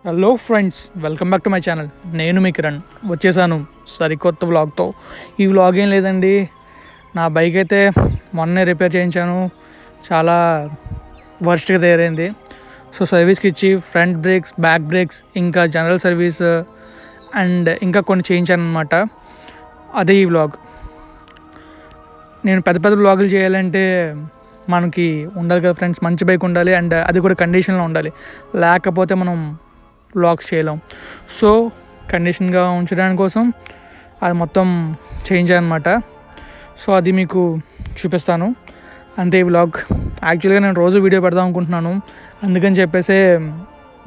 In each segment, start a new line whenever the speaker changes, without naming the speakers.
Hello friends, welcome back to my channel. నేను మీ కిరణ్ వచ్చేసాను సరికొత్త వ్లాగ్తో. ఈ వ్లాగ్ ఏం లేదండి, నా బైక్ అయితే మొన్నే రిపేర్ చేయించాను. చాలా వర్స్ట్గా తయారైంది. సో సర్వీస్కి ఇచ్చి ఫ్రంట్ బ్రేక్స్, బ్యాక్ బ్రేక్స్, ఇంకా జనరల్ సర్వీస్ అండ్ ఇంకా కొన్ని చేయించాను అనమాట. అదే ఈ వ్లాగ్. నేను పెద్ద పెద్ద వ్లాగులు చేయాలంటే మనకి ఉండాలి కదా ఫ్రెండ్స్, మంచి బైక్ ఉండాలి అండ్ అది కూడా కండిషన్లో ఉండాలి, లేకపోతే మనం వ్లాగ్స్ చేయలేం. సో కండిషన్గా ఉంచడానికి కోసం అది మొత్తం చేంజ్ అనమాట. సో అది మీకు చూపిస్తాను అంతే. ఈ వ్లాగ్ యాక్చువల్గా నేను రోజు వీడియో పెడదాం అనుకుంటున్నాను, అందుకని చెప్పేసి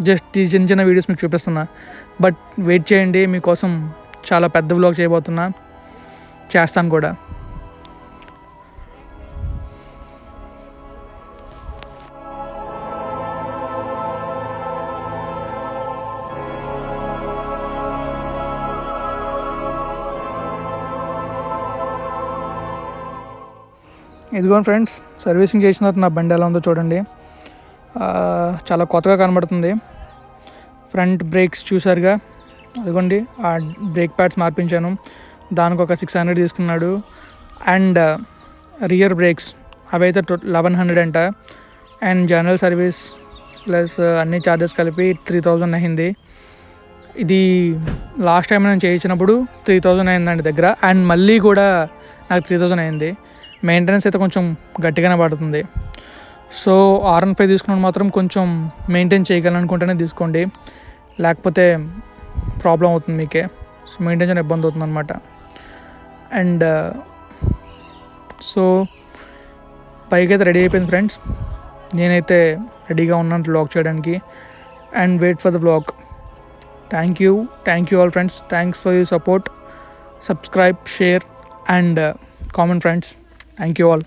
జస్ట్ ఈ చిన్న చిన్న వీడియోస్ మీకు చూపిస్తున్నా. బట్ వెయిట్ చేయండి, మీకోసం చాలా పెద్ద వ్లాగ్ చేయబోతున్నా, చేస్తాను కూడా. ఇదిగోండి ఫ్రెండ్స్, సర్వీసింగ్ చేసిన తర్వాత నా బండి ఎలా ఉందో చూడండి. చాలా కొత్తగా కనబడుతుంది. ఫ్రంట్ బ్రేక్స్ చూసారుగా, అదిగోండి ఆ బ్రేక్ ప్యాడ్స్ మార్పించాను, దానికి ఒక 600 తీసుకున్నాడు. అండ్ రియర్ బ్రేక్స్ అవైతే 1100 అంట. అండ్ జనరల్ సర్వీస్ ప్లస్ అన్ని ఛార్జెస్ కలిపి 3000 అయింది. ఇది లాస్ట్ టైం నేను చేయించినప్పుడు 3000 అయిందండి దగ్గర. అండ్ మళ్ళీ కూడా నాకు 3000 అయింది. మెయింటెనెన్స్ అయితే కొంచెం గట్టిగానే పడుతుంది. సో R15 తీసుకున్నప్పుడు మాత్రం కొంచెం మెయింటైన్ చేయగలనుకుంటేనే తీసుకోండి, లేకపోతే ప్రాబ్లం అవుతుంది మీకే. సో మెయింటైన్ చేయడం ఇబ్బంది అవుతుంది అనమాట. అండ్ సో బైక్ అయితే రెడీ అయిపోయింది ఫ్రెండ్స్. నేనైతే రెడీగా ఉన్నాను వ్లాగ్ చేయడానికి. And wait for the vlog. Thank you all friends. Thanks for your support. Subscribe, share and comment friends. Thank you all.